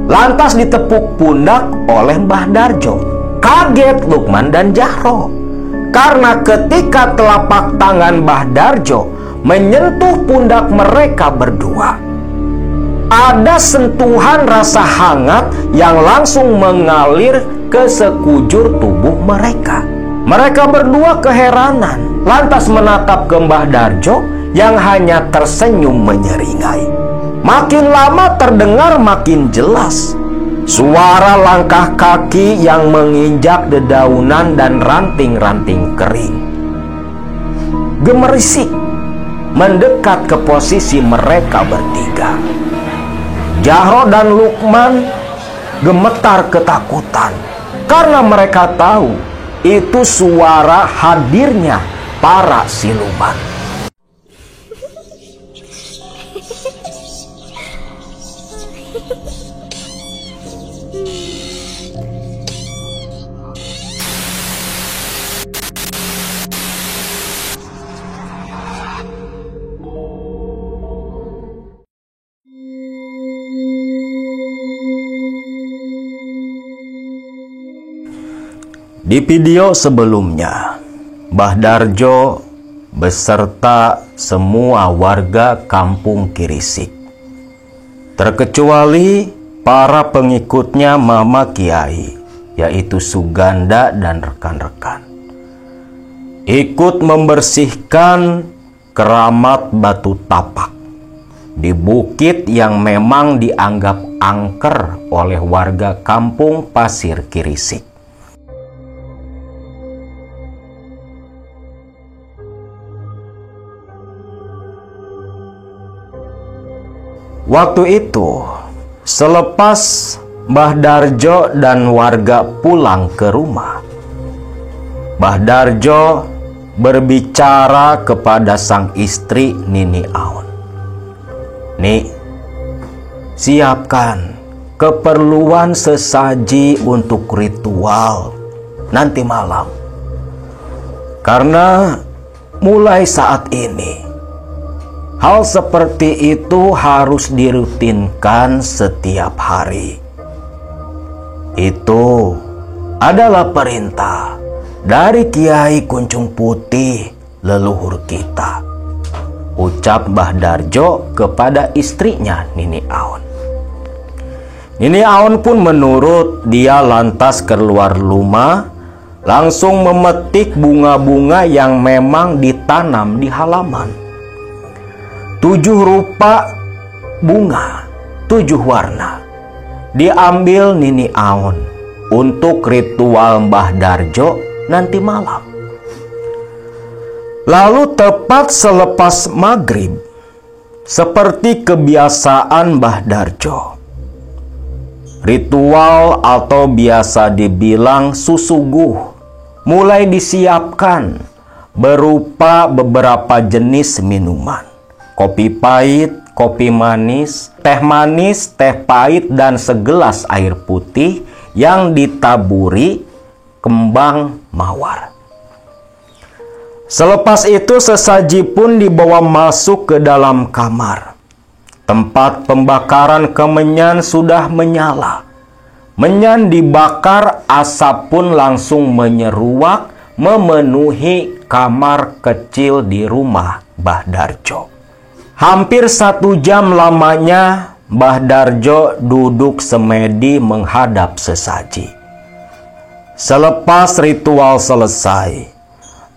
lantas ditepuk pundak oleh Mbah Darjo. Kaget Lukman dan Jahro, karena ketika telapak tangan Mbah Darjo menyentuh pundak mereka berdua, ada sentuhan rasa hangat yang langsung mengalir ke sekujur tubuh mereka. Mereka berdua keheranan, lantas menatap ke Mbah Darjo yang hanya tersenyum menyeringai. Makin lama terdengar makin jelas suara langkah kaki yang menginjak dedaunan dan ranting-ranting kering. Gemerisik mendekat ke posisi mereka bertiga. Jahro dan Lukman gemetar ketakutan karena mereka tahu itu suara hadirnya para siluman. Di video sebelumnya, Mbah Darjo beserta semua warga kampung Kirisik, terkecuali para pengikutnya Mama Kiai, yaitu Suganda dan rekan-rekan, ikut membersihkan keramat batu tapak di bukit yang memang dianggap angker oleh warga kampung Pasir Kirisik. Waktu itu, selepas Mbah Darjo dan warga pulang ke rumah, Mbah Darjo berbicara kepada sang istri Nini Aun. "Nik, siapkan keperluan sesaji untuk ritual nanti malam. Karena mulai saat ini, hal seperti itu harus dirutinkan setiap hari. Itu adalah perintah dari Kiai Kuncung Putih, leluhur kita," ucap Mbah Darjo kepada istrinya Nini Aun. Nini Aun pun menurut. Dia lantas keluar rumah, langsung memetik bunga-bunga yang memang ditanam di halaman. 7 rupa bunga, 7 warna diambil Nini Aun untuk ritual Mbah Darjo nanti malam. Lalu tepat selepas maghrib, seperti kebiasaan Mbah Darjo, ritual atau biasa dibilang susuguh mulai disiapkan berupa beberapa jenis minuman. Kopi pahit, kopi manis, teh pahit, dan segelas air putih yang ditaburi kembang mawar. Selepas itu sesaji pun dibawa masuk ke dalam kamar. Tempat pembakaran kemenyan sudah menyala. Menyan dibakar, asap pun langsung menyeruak memenuhi kamar kecil di rumah Mbah Darjo. Hampir 1 jam lamanya Mbah Darjo duduk semedi menghadap sesaji. Selepas ritual selesai,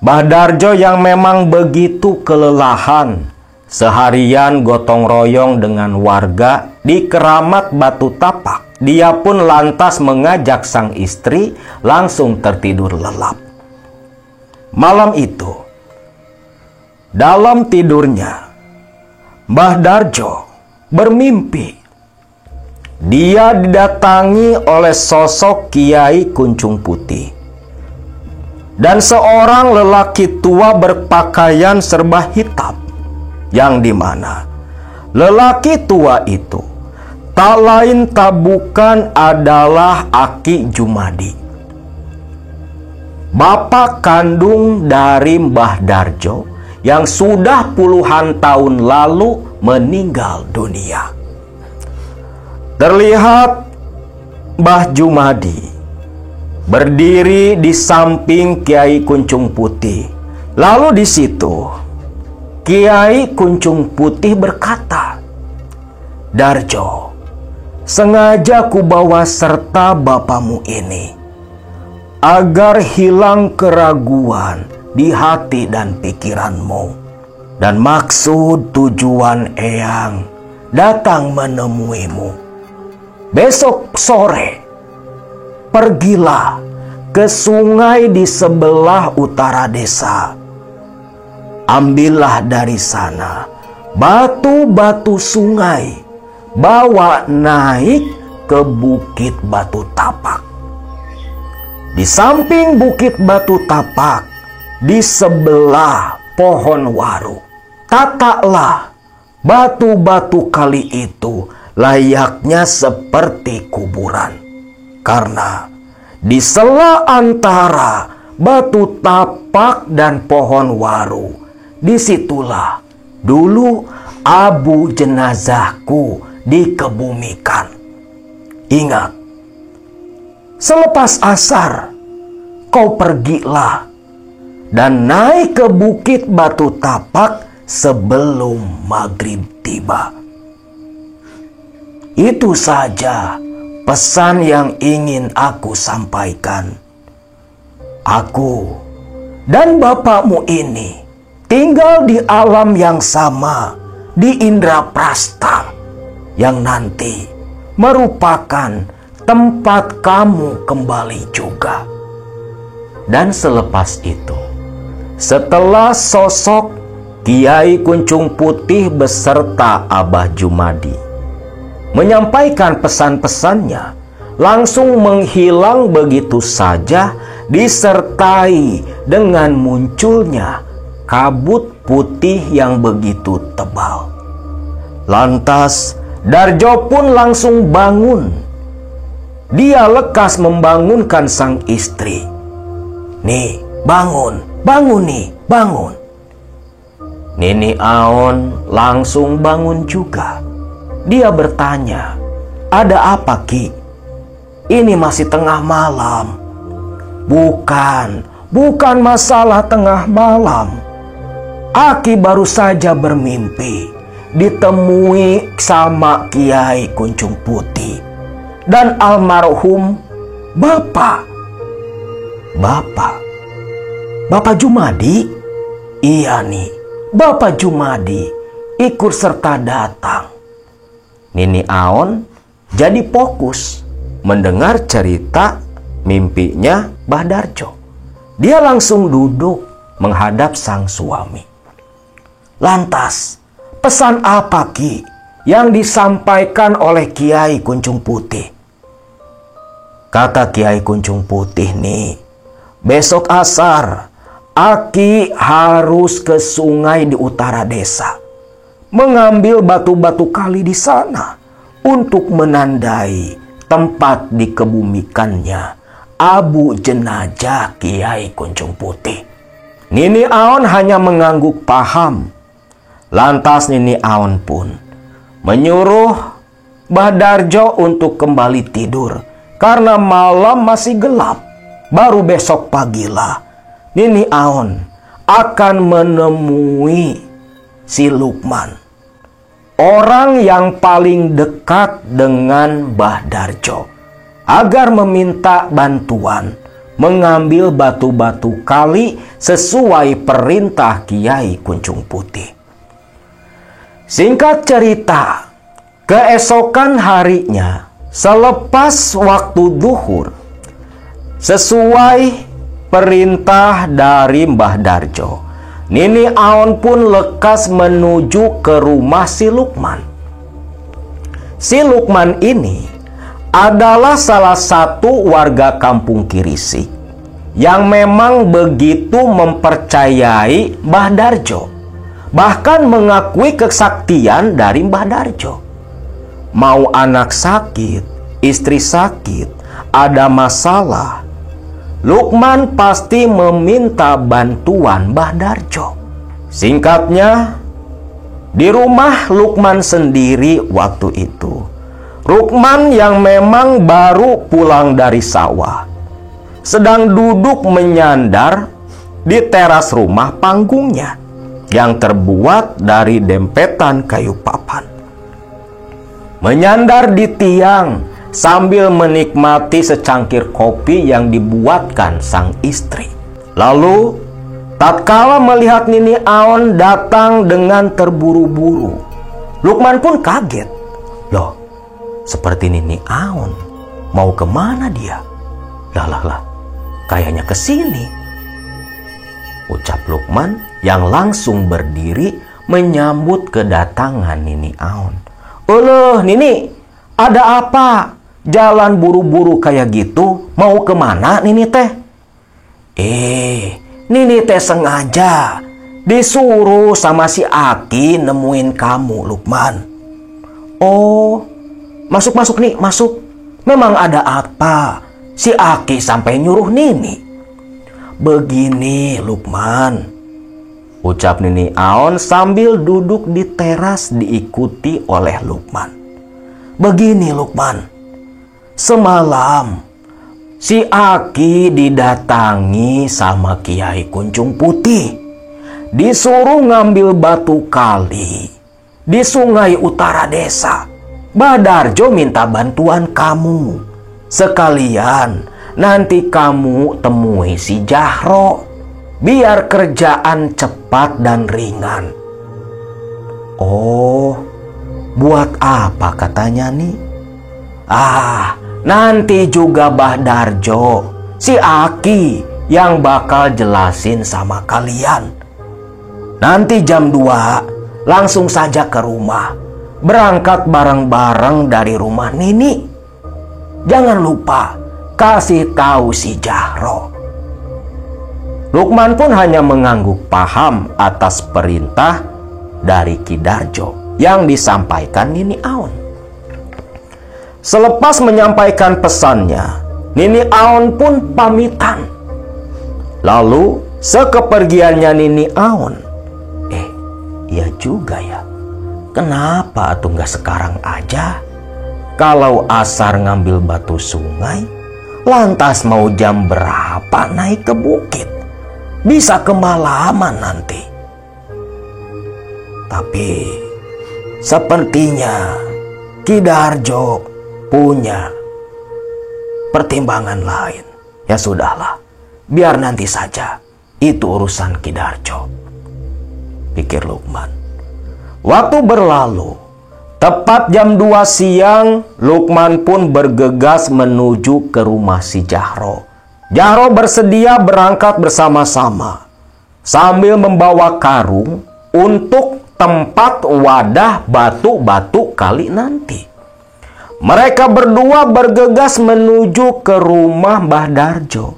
Mbah Darjo yang memang begitu kelelahan seharian gotong royong dengan warga di keramat batu tapak, dia pun lantas mengajak sang istri langsung tertidur lelap. Malam itu, dalam tidurnya, Mbah Darjo bermimpi dia didatangi oleh sosok Kiai Kuncung Putih dan seorang lelaki tua berpakaian serba hitam, yang dimana lelaki tua itu tak lain tak bukan adalah Aki Jumadi, bapak kandung dari Mbah Darjo yang sudah puluhan tahun lalu meninggal dunia. Terlihat Mbah Jumadi berdiri di samping Kiai Kuncung Putih. Lalu di situ Kiai Kuncung Putih berkata, "Darjo, sengaja kubawa serta bapamu ini agar hilang keraguan di hati dan pikiranmu. Dan maksud tujuan eyang datang menemuimu. Besok sore, pergilah ke sungai di sebelah utara desa. Ambillah dari sana batu-batu sungai, bawa naik ke Bukit Batu Tapak. Di samping Bukit Batu Tapak, di sebelah pohon waru, tataklah batu-batu kali itu layaknya seperti kuburan. Karena di sela antara batu tapak dan pohon waru, disitulah dulu abu jenazahku dikebumikan. Ingat, selepas asar kau pergilah dan naik ke Bukit Batu Tapak sebelum maghrib tiba." Itu saja pesan yang ingin aku sampaikan. Aku dan bapakmu ini tinggal di alam yang sama, di Indraprasta, yang nanti merupakan tempat kamu kembali juga. Dan selepas itu, setelah sosok Kiai Kuncung Putih beserta Abah Jumadi menyampaikan pesan-pesannya, langsung menghilang begitu saja, disertai dengan munculnya kabut putih yang begitu tebal. Lantas Darjo pun langsung bangun. Dia lekas membangunkan sang istri. "Nih, bangun, bangun nih, bangun." Nini Aon langsung bangun juga. Dia bertanya, "Ada apa, Ki? Ini masih tengah malam." Bukan masalah tengah malam. Aki baru saja bermimpi ditemui sama Kiai Kuncung Putih dan almarhum Bapak Jumadi? Iya nih, Bapak Jumadi ikut serta datang. Nini Aon jadi fokus mendengar cerita mimpinya Mbah Darjo. Dia langsung duduk menghadap sang suami. "Lantas, pesan apa, Ki, yang disampaikan oleh Kiai Kuncung Putih?" Kata Kiai Kuncung Putih nih, "Besok asar Aki harus ke sungai di utara desa, mengambil batu-batu kali di sana untuk menandai tempat dikebumikannya abu jenazah Kiai Kuncung Putih." Nini Aon hanya mengangguk paham. Lantas Nini Aon pun menyuruh Mbah Darjo untuk kembali tidur karena malam masih gelap. Baru besok pagilah Nini Aon akan menemui si Lukman, orang yang paling dekat dengan Mbah Darjo, agar meminta bantuan mengambil batu-batu kali sesuai perintah Kiai Kuncung Putih. Singkat cerita, keesokan harinya selepas waktu zuhur, sesuai perintah dari Mbah Darjo, Nini Aon pun lekas menuju ke rumah si Lukman. Si Lukman ini adalah salah satu warga kampung Kirisik yang memang begitu mempercayai Mbah Darjo, bahkan mengakui kesaktian dari Mbah Darjo. Mau anak sakit, istri sakit, ada masalah, Lukman pasti meminta bantuan Mbah Darjo. Singkatnya, di rumah Lukman sendiri waktu itu, Lukman yang memang baru pulang dari sawah sedang duduk menyandar di teras rumah panggungnya yang terbuat dari dempetan kayu papan. Menyandar di tiang sambil menikmati secangkir kopi yang dibuatkan sang istri. Lalu, tatkala melihat Nini Aon datang dengan terburu-buru, Lukman pun kaget. Loh, seperti Nini Aon, mau kemana dia? Lah, kayaknya ke sini. Ucap Lukman yang langsung berdiri menyambut kedatangan Nini Aon. Loh, Nini, ada apa? Jalan buru-buru kayak gitu, mau kemana Nini teh? Nini teh sengaja disuruh sama si Aki nemuin kamu, Lukman. Oh, masuk nih, masuk. Memang ada apa? Si Aki sampai nyuruh Nini. Begini, Lukman, ucap Nini Aon sambil duduk di teras diikuti oleh Lukman. Begini, Lukman, semalam si Aki didatangi sama Kiai Kuncung Putih, disuruh ngambil batu kali di sungai utara desa. Mbah Darjo minta bantuan kamu. Sekalian nanti kamu temui si Jahro, biar kerjaan cepat dan ringan. Oh, buat apa katanya nih? Nanti juga Mbah Darjo, si Aki yang bakal jelasin sama kalian. Nanti jam 2 langsung saja ke rumah, berangkat bareng-bareng dari rumah Nini. Jangan lupa kasih tahu si Jahro. Lukman pun hanya mengangguk paham atas perintah dari Ki Darjo yang disampaikan Nini Aon. Selepas menyampaikan pesannya, Nini Aon pun pamitan. Lalu sekepergiannya Nini Aon, iya juga ya. Kenapa tuh nggak sekarang aja? Kalau asar ngambil batu sungai, lantas mau jam berapa naik ke bukit? Bisa kemalaman nanti. Tapi sepertinya Ki Darjo punya pertimbangan lain. Ya sudahlah, biar nanti saja. Itu urusan Ki Darjo, pikir Lukman. Waktu berlalu, tepat jam 2 siang, Lukman pun bergegas menuju ke rumah si Jahro. Jahro bersedia berangkat bersama-sama, sambil membawa karung untuk tempat wadah batu-batu kali nanti. Mereka berdua bergegas menuju ke rumah Mbah Darjo.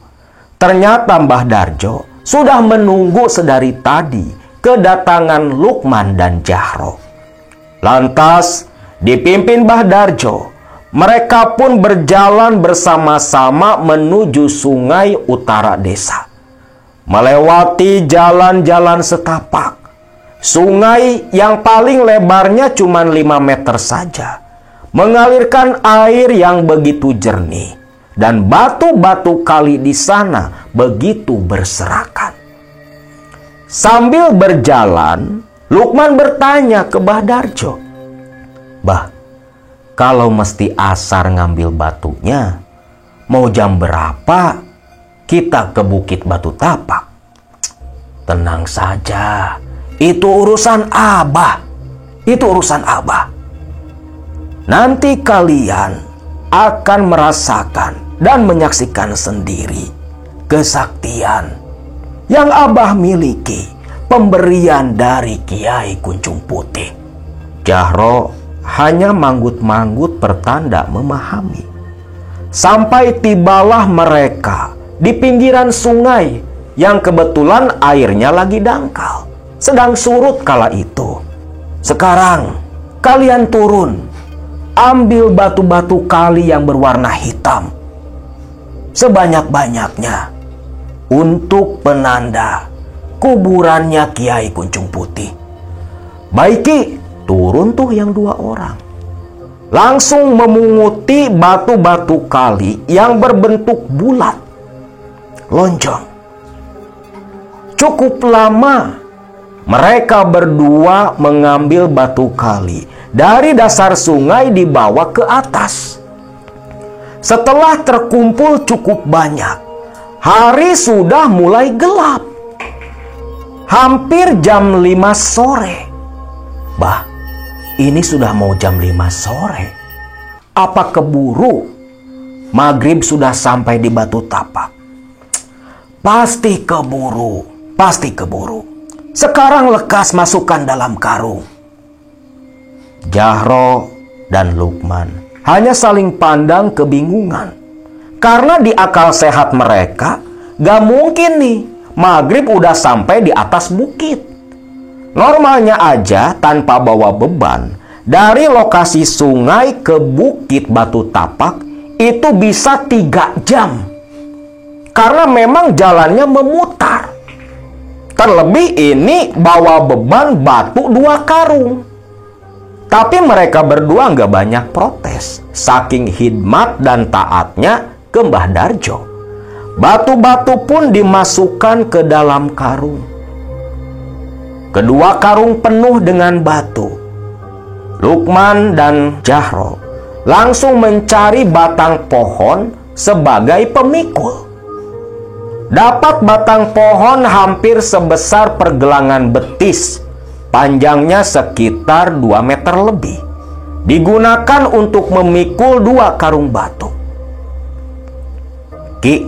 Ternyata Mbah Darjo sudah menunggu sedari tadi kedatangan Lukman dan Jahro. Lantas dipimpin Mbah Darjo, mereka pun berjalan bersama-sama menuju sungai utara desa. Melewati jalan-jalan setapak, sungai yang paling lebarnya cuma 5 meter saja, mengalirkan air yang begitu jernih, dan batu-batu kali di sana begitu berserakan. Sambil berjalan, Lukman bertanya ke Mbah Darjo, "Bah, kalau mesti asar ngambil batunya, mau jam berapa kita ke Bukit Batu Tapak?" "Tenang saja, itu urusan Abah. Itu urusan Abah. Nanti kalian akan merasakan dan menyaksikan sendiri kesaktian yang Abah miliki, pemberian dari Kiai Kuncung Putih." Jahro hanya manggut-manggut pertanda memahami. Sampai tibalah mereka di pinggiran sungai yang kebetulan airnya lagi dangkal, sedang surut kala itu. "Sekarang kalian turun, ambil batu-batu kali yang berwarna hitam sebanyak-banyaknya untuk penanda kuburannya Kiai Kuncung Putih." "Baik Ki." Turun tuh yang 2 orang. langsung memunguti batu-batu kali yang berbentuk bulat, lonjong. Cukup lama mereka berdua mengambil batu kali dari dasar sungai dibawa ke atas. Setelah terkumpul cukup banyak, hari sudah mulai gelap. Hampir jam 5 sore. Bah, ini sudah mau jam 5 sore. Apa keburu? Maghrib sudah sampai di Batu Tapak. Pasti keburu, pasti keburu. Sekarang lekas masukkan dalam karung. Jahro dan Lukman hanya saling pandang kebingungan. Karena di akal sehat mereka, gak mungkin nih maghrib udah sampai di atas bukit. Normalnya aja tanpa bawa beban, dari lokasi sungai ke bukit Batu Tapak itu bisa 3 jam. Karena memang jalannya memutar. Terlebih ini bawa beban batu 2 karung. Tapi mereka berdua nggak banyak protes. Saking hikmat dan taatnya ke Mbah Darjo. Batu-batu pun dimasukkan ke dalam karung. Kedua karung penuh dengan batu. Lukman dan Jahro langsung mencari batang pohon sebagai pemikul. Dapat batang pohon hampir sebesar pergelangan betis, panjangnya sekitar 2 meter lebih. Digunakan untuk memikul 2 karung batu. Ki,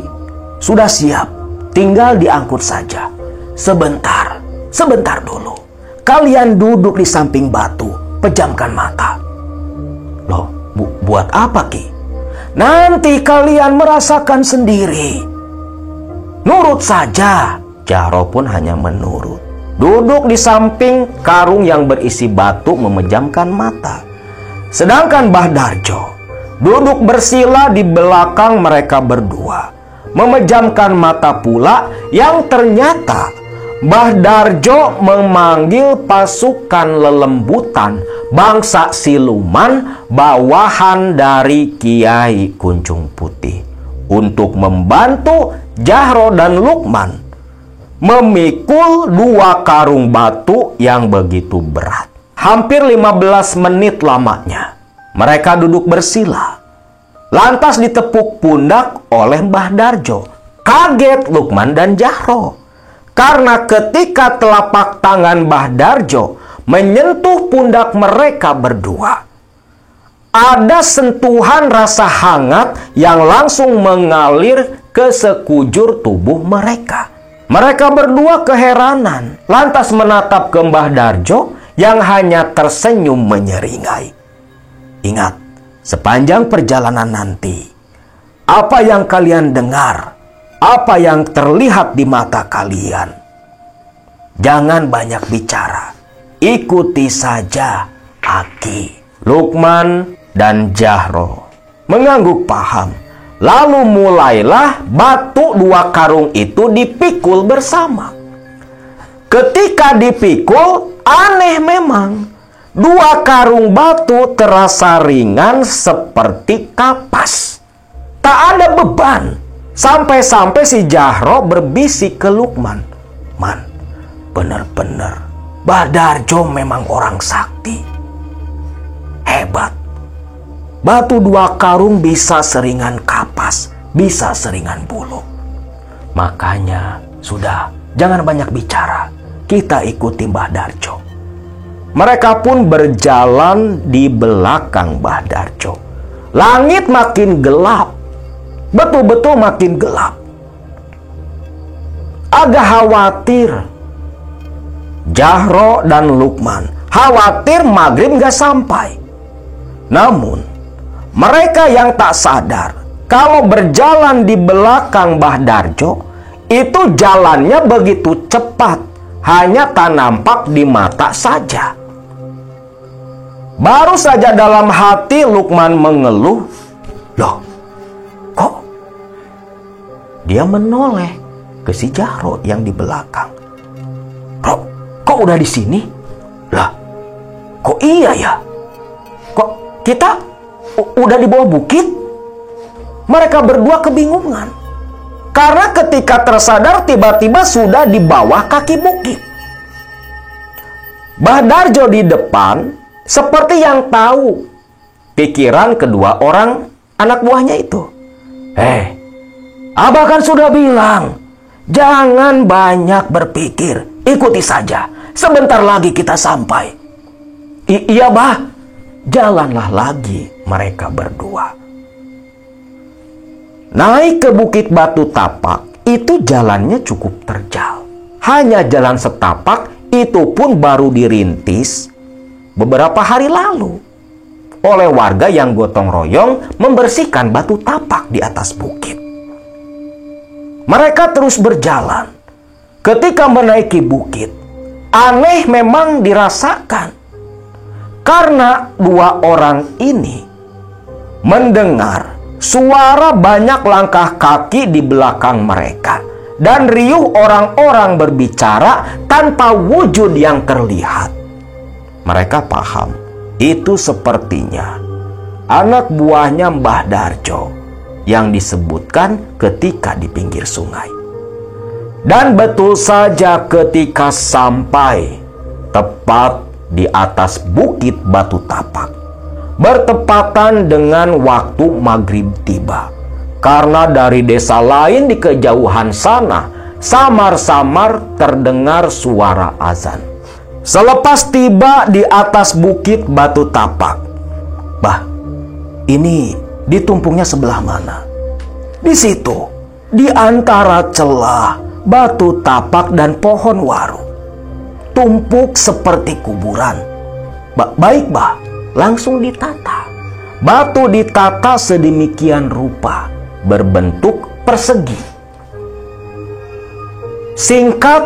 sudah siap, tinggal diangkut saja. Sebentar dulu. Kalian duduk di samping batu, pejamkan mata. Loh, buat apa, Ki? Nanti kalian merasakan sendiri. Nurut saja. Jahro pun hanya menurut. Duduk di samping karung yang berisi batu memejamkan mata. Sedangkan Mbah Darjo duduk bersila di belakang mereka berdua. Memejamkan mata pula yang ternyata Mbah Darjo memanggil pasukan lelembutan bangsa siluman bawahan dari Kiai Kuncung Putih untuk membantu Jahro dan Lukman memikul 2 karung batu yang begitu berat. Hampir 15 menit lamanya mereka duduk bersila. Lantas ditepuk pundak oleh Mbah Darjo. Kaget Lukman dan Jahro. Karena ketika telapak tangan Mbah Darjo menyentuh pundak mereka berdua, ada sentuhan rasa hangat yang langsung mengalir ke sekujur tubuh mereka. Mereka berdua keheranan, lantas menatap ke Mbah Darjo yang hanya tersenyum menyeringai. Ingat, sepanjang perjalanan nanti, apa yang kalian dengar, apa yang terlihat di mata kalian, jangan banyak bicara. Ikuti saja Aki. Lukman dan Jahro mengangguk paham. Lalu mulailah batu 2 karung itu dipikul bersama. Ketika dipikul, aneh memang. 2 karung batu terasa ringan seperti kapas. Tak ada beban. Sampai-sampai si Jahro berbisik ke Lukman. Man, bener-bener Mbah Darjo memang orang sakti. Hebat. Batu 2 karung bisa seringan kapas, bisa seringan bulu. Makanya, sudah, jangan banyak bicara. Kita ikuti Mbah Darjo. Mereka pun berjalan di belakang Mbah Darjo. Langit makin gelap. Betul-betul makin gelap. Agak khawatir. Jahro dan Lukman khawatir maghrib gak sampai. Namun, mereka yang tak sadar kalau berjalan di belakang Mbah Darjo itu jalannya begitu cepat, hanya tak nampak di mata saja. Baru saja dalam hati Lukman mengeluh, loh, kok dia menoleh ke si Jahro yang di belakang. Kok udah di sini? Lah, kok iya ya? Kok udah di bawah bukit? Mereka berdua kebingungan. Karena ketika tersadar tiba-tiba sudah di bawah kaki bukit. Mbah Darjo di depan seperti yang tahu pikiran kedua orang anak buahnya itu. Abah kan sudah bilang, jangan banyak berpikir, ikuti saja. Sebentar lagi kita sampai. Iya bah, jalanlah lagi mereka berdua. Naik ke Bukit Batu Tapak, itu jalannya cukup terjal. Hanya jalan setapak, itu pun baru dirintis beberapa hari lalu oleh warga yang gotong royong membersihkan batu tapak di atas bukit. Mereka terus berjalan. Ketika menaiki bukit, aneh memang dirasakan. Karena dua orang ini mendengar suara banyak langkah kaki di belakang mereka. Dan riuh orang-orang berbicara tanpa wujud yang terlihat. Mereka paham, itu sepertinya anak buahnya Mbah Darjo yang disebutkan ketika di pinggir sungai. Dan betul saja ketika sampai tepat di atas Bukit Batu Tapak, bertepatan dengan waktu maghrib tiba. Karena dari desa lain di kejauhan sana samar-samar terdengar suara azan. Selepas tiba di atas Bukit Batu Tapak, bah, ini ditumpungnya sebelah mana? Di situ, di antara celah batu tapak dan pohon waru, tumpuk seperti kuburan. Baik bah, langsung ditata. Batu ditata sedemikian rupa, berbentuk persegi. Singkat,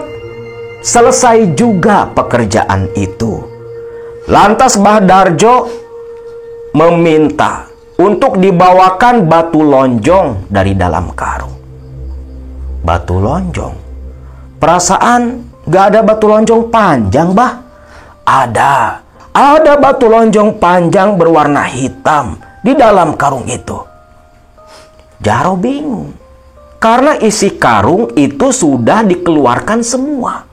selesai juga pekerjaan itu. Lantas Mbah Darjo meminta untuk dibawakan batu lonjong dari dalam karung. Batu lonjong? Perasaan gak ada batu lonjong panjang, bah? Ada batu lonjong panjang berwarna hitam di dalam karung itu. Jaro bingung, karena isi karung itu sudah dikeluarkan semua.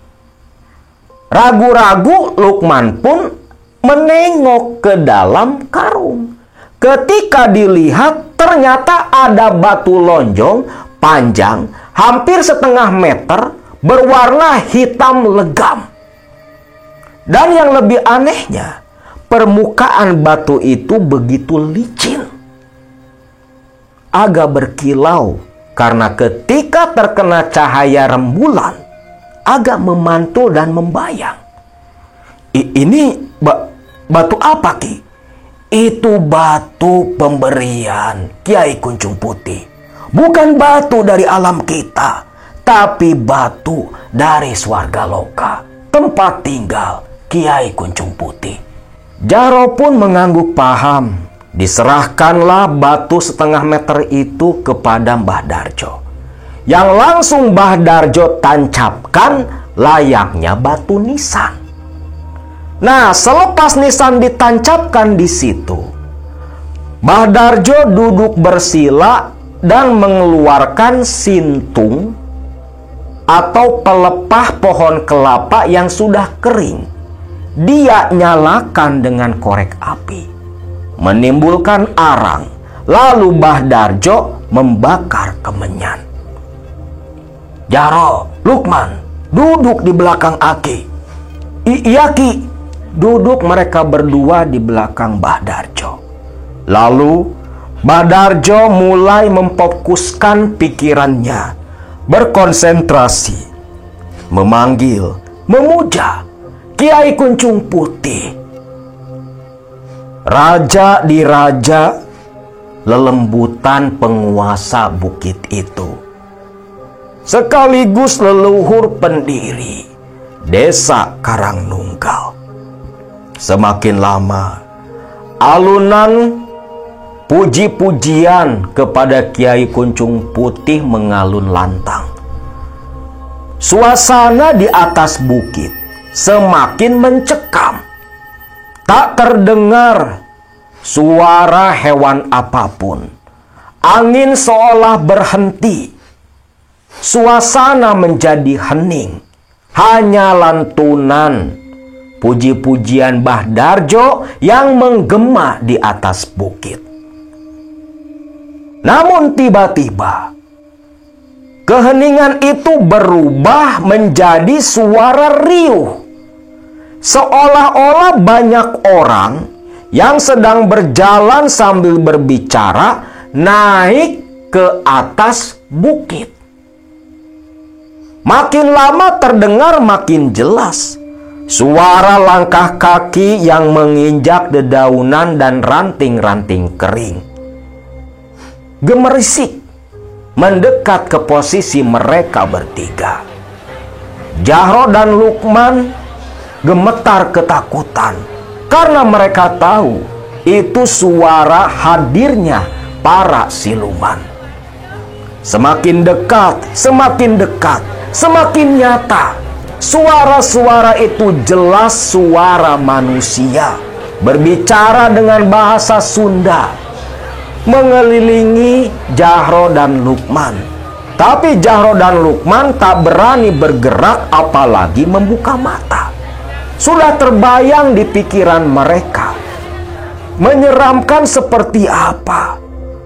Ragu-ragu Lukman pun menengok ke dalam karung. Ketika dilihat, ternyata ada batu lonjong panjang hampir setengah meter berwarna hitam legam. Dan yang lebih anehnya, permukaan batu itu begitu licin. Agak berkilau karena ketika terkena cahaya rembulan agak memantul dan membayang. Ini batu apa, Ki? Itu batu pemberian Kiai Kuncung Putih. Bukan batu dari alam kita, tapi batu dari swarga loka, tempat tinggal Kiai Kuncung Putih. Jaro pun mengangguk paham. Diserahkanlah batu setengah meter itu kepada Mbah Darjo, yang langsung Mbah Darjo tancapkan layaknya batu nisan. Nah, selepas nisan ditancapkan di situ, Mbah Darjo duduk bersila dan mengeluarkan sintung atau pelepah pohon kelapa yang sudah kering. Dia nyalakan dengan korek api, menimbulkan arang. Lalu Mbah Darjo membakar kemenyan. Jaro, Lukman, duduk di belakang Aki. Iya, Ki. Duduk mereka berdua di belakang Mbah Darjo. Lalu Mbah Darjo mulai memfokuskan pikirannya, berkonsentrasi, memanggil, memuja Kiai Kuncung Putih. Raja di raja, lelembutan penguasa bukit itu, sekaligus leluhur pendiri desa Karangnunggal. Semakin lama, alunan puji-pujian kepada Kiai Kuncung Putih mengalun lantang. Suasana di atas bukit semakin mencekam. Tak terdengar suara hewan apapun. Angin seolah berhenti. Suasana menjadi hening. Hanya lantunan puji-pujian Mbah Darjo yang menggema di atas bukit. Namun tiba-tiba keheningan itu berubah menjadi suara riuh. Seolah-olah banyak orang yang sedang berjalan sambil berbicara naik ke atas bukit. Makin lama terdengar makin jelas suara langkah kaki yang menginjak dedaunan dan ranting-ranting kering. Gemerisik mendekat ke posisi mereka bertiga. Jahro dan Lukman gemetar ketakutan karena mereka tahu itu suara hadirnya para siluman. Semakin dekat, semakin nyata. Suara-suara itu jelas suara manusia berbicara dengan bahasa Sunda, mengelilingi Jahro dan Lukman. Tapi Jahro dan Lukman tak berani bergerak apalagi membuka mata. Sudah terbayang di pikiran mereka. Menyeramkan seperti apa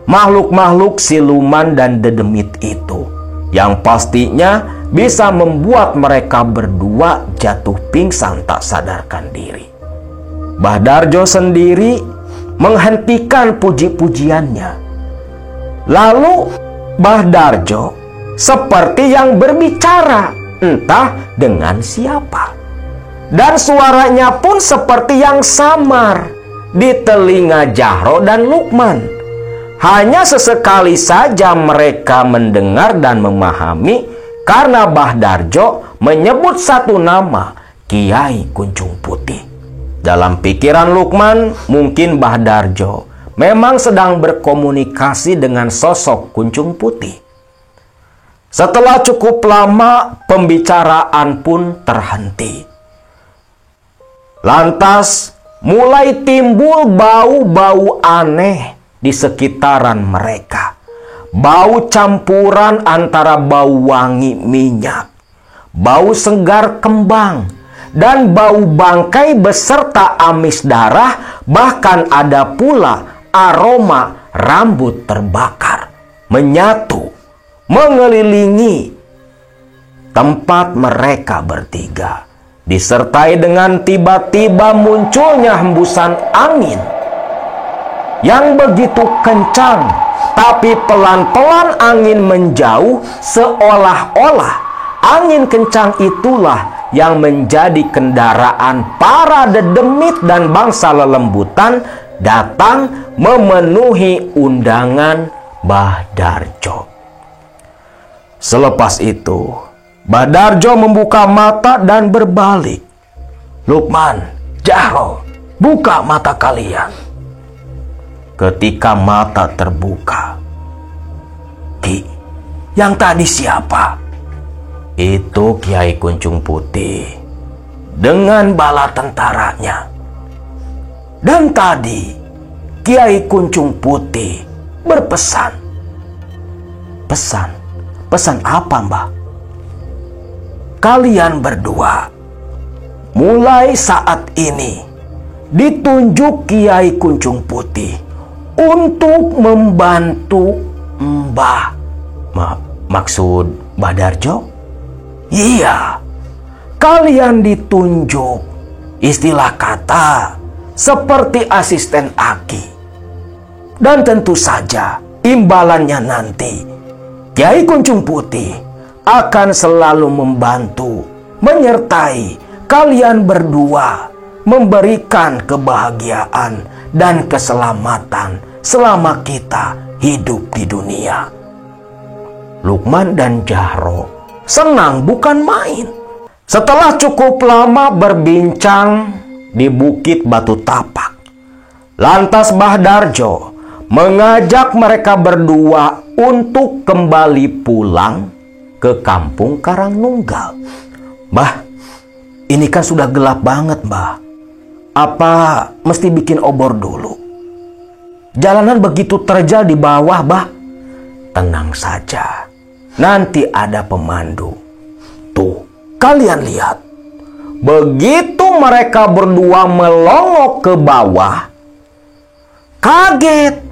makhluk-makhluk siluman dan dedemit itu, yang pastinya bisa membuat mereka berdua jatuh pingsan tak sadarkan diri. Mbah Darjo sendiri menghentikan puji-pujiannya. Lalu Mbah Darjo seperti yang berbicara, entah dengan siapa. Dan suaranya pun seperti yang samar di telinga Jahro dan Lukman. Hanya sesekali saja mereka mendengar dan memahami karena Mbah Darjo menyebut satu nama, Kiai Kunjung Putih. Dalam pikiran Lukman, mungkin Mbah Darjo memang sedang berkomunikasi dengan sosok Kunjung Putih. Setelah cukup lama, pembicaraan pun terhenti. Lantas mulai timbul bau-bau aneh di sekitaran mereka. Bau campuran antara bau wangi minyak, bau segar kembang, dan bau bangkai beserta amis darah. Bahkan ada pula aroma rambut terbakar menyatu mengelilingi tempat mereka bertiga. Disertai dengan tiba-tiba munculnya hembusan angin yang begitu kencang, tapi pelan-pelan angin menjauh, seolah-olah angin kencang itulah yang menjadi kendaraan para dedemit dan bangsa lelembutan datang memenuhi undangan Mbah Darjo. Selepas itu Mbah Darjo membuka mata dan berbalik. Lukman, Jahro, buka mata kalian. Ketika mata terbuka, Ki, yang tadi siapa? Itu Kiai Kunjung Putih dengan bala tentaranya. Dan tadi Kiai Kunjung Putih berpesan. Pesan apa, Mbah? Kalian berdua mulai saat ini ditunjuk Kiai Kunjung Putih untuk membantu Mbah. Maksud Mbah Darjo? Iya, kalian ditunjuk, istilah kata seperti asisten Aki. Dan tentu saja imbalannya nanti Kiai Kunjung Putih akan selalu membantu, menyertai kalian berdua, memberikan kebahagiaan dan keselamatan selama kita hidup di dunia. Lukman dan Jahro senang bukan main. Setelah cukup lama berbincang di Bukit Batu Tapak, lantas Mbah Darjo mengajak mereka berdua untuk kembali pulang ke kampung Karangnunggal. Mbah, ini kan sudah gelap banget, Mbah. Apa mesti bikin obor dulu? Jalanan begitu terjal di bawah, Bah. Tenang saja, nanti ada pemandu. Tuh, kalian lihat. Begitu mereka berdua melongok ke bawah, kaget